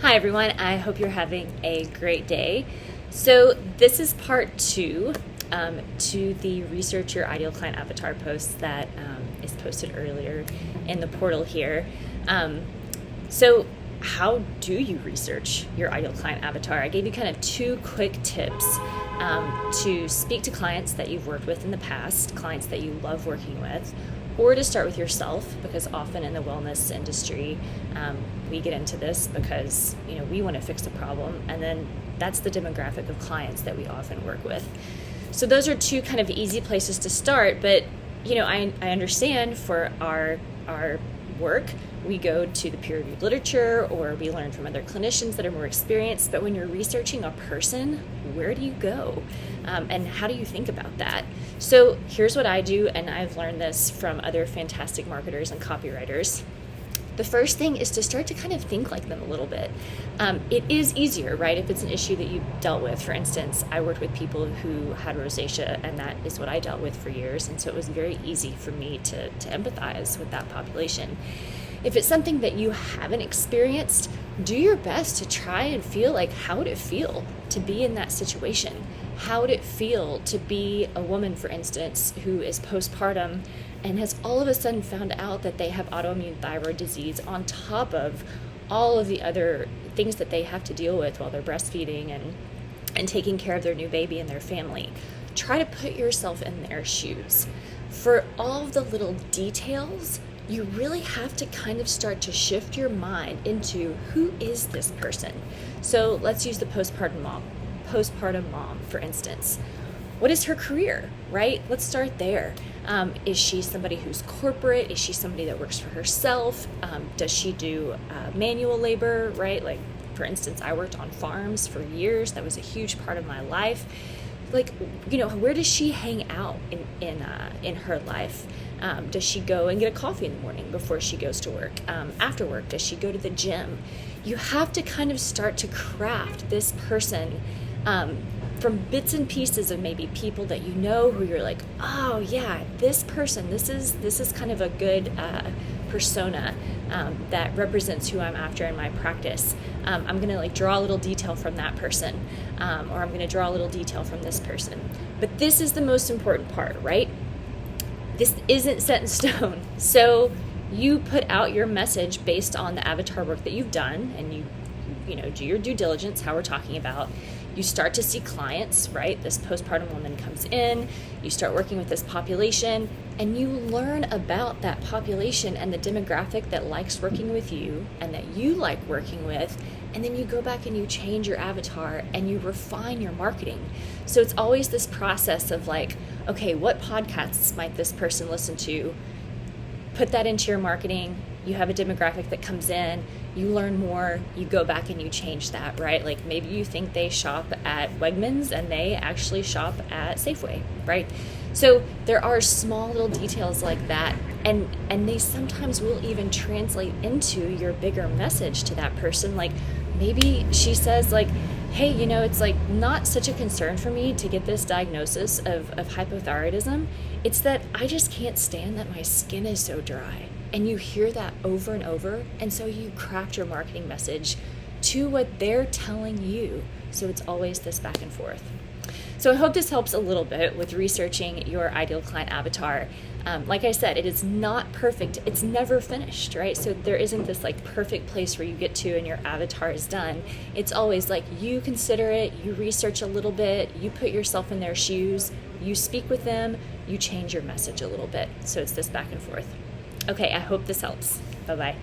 Hi everyone, I hope you're having a great day. So this is part two to the Research Your Ideal Client Avatar post that is posted earlier in the portal here. So how do you research your ideal client avatar? I gave you kind of two quick tips to speak to clients that you've worked with in the past, clients that you love working with, or to start with yourself, because often in the wellness industry, we get into this because we want to fix a problem, and then that's the demographic of clients that we often work with. So those are two kind of easy places to start, but I understand for our work, we go to the peer-reviewed literature or we learn from other clinicians that are more experienced, but when you're researching a person, where do you go? And how do you think about that? So here's what I do, and I've learned this from other fantastic marketers and copywriters. The first thing is to start to kind of think like them a little bit. It is easier, right? If it's an issue that you dealt with. For instance, I worked with people who had rosacea, and that is what I dealt with for years. And so it was very easy for me to empathize with that population. If it's something that you haven't experienced, do your best to try and feel like, how would it feel to be in that situation? How would it feel to be a woman, for instance, who is postpartum and has all of a sudden found out that they have autoimmune thyroid disease on top of all of the other things that they have to deal with while they're breastfeeding and taking care of their new baby and their family? Try to put yourself in their shoes. For all of the little details, you really have to kind of start to shift your mind into, who is this person? So let's use the postpartum mom, for instance. What is her career, right? Let's start there. Is she somebody who's corporate? Is she somebody that works for herself? Does she do manual labor, right? Like, for instance, I worked on farms for years. That was a huge part of my life. Like, where does she hang out in her life? Does she go and get a coffee in the morning before she goes to work? After work, does she go to the gym? You have to kind of start to craft this person from bits and pieces of maybe people that who you're like, oh yeah, this person, this is kind of a good persona that represents who I'm after in my practice. I'm gonna draw a little detail from that person, or I'm gonna draw a little detail from this person. But this is the most important part, right? This isn't set in stone. So you put out your message based on the avatar work that you've done, and you do your due diligence, how we're talking about. You start to see clients, right? This postpartum woman comes in, you start working with this population, and you learn about that population and the demographic that likes working with you and that you like working with, and then you go back and you change your avatar and you refine your marketing. So it's always this process of okay, what podcasts might this person listen to? Put that into your marketing. You have a demographic that comes in, you learn more, you go back and you change that, right? Like, maybe you think they shop at Wegmans and they actually shop at Safeway, right? So there are small little details like that, and they sometimes will even translate into your bigger message to that person. Like, maybe she says hey, it's not such a concern for me to get this diagnosis of hypothyroidism. It's that I just can't stand that my skin is so dry. And you hear that over and over, and so you craft your marketing message to what they're telling you. So it's always this back and forth. So I hope this helps a little bit with researching your ideal client avatar. Like I said, it is not perfect. It's never finished, right? So there isn't this perfect place where you get to and your avatar is done. It's always you consider it, you research a little bit, you put yourself in their shoes, you speak with them, you change your message a little bit. So it's this back and forth. Okay, I hope this helps. Bye-bye.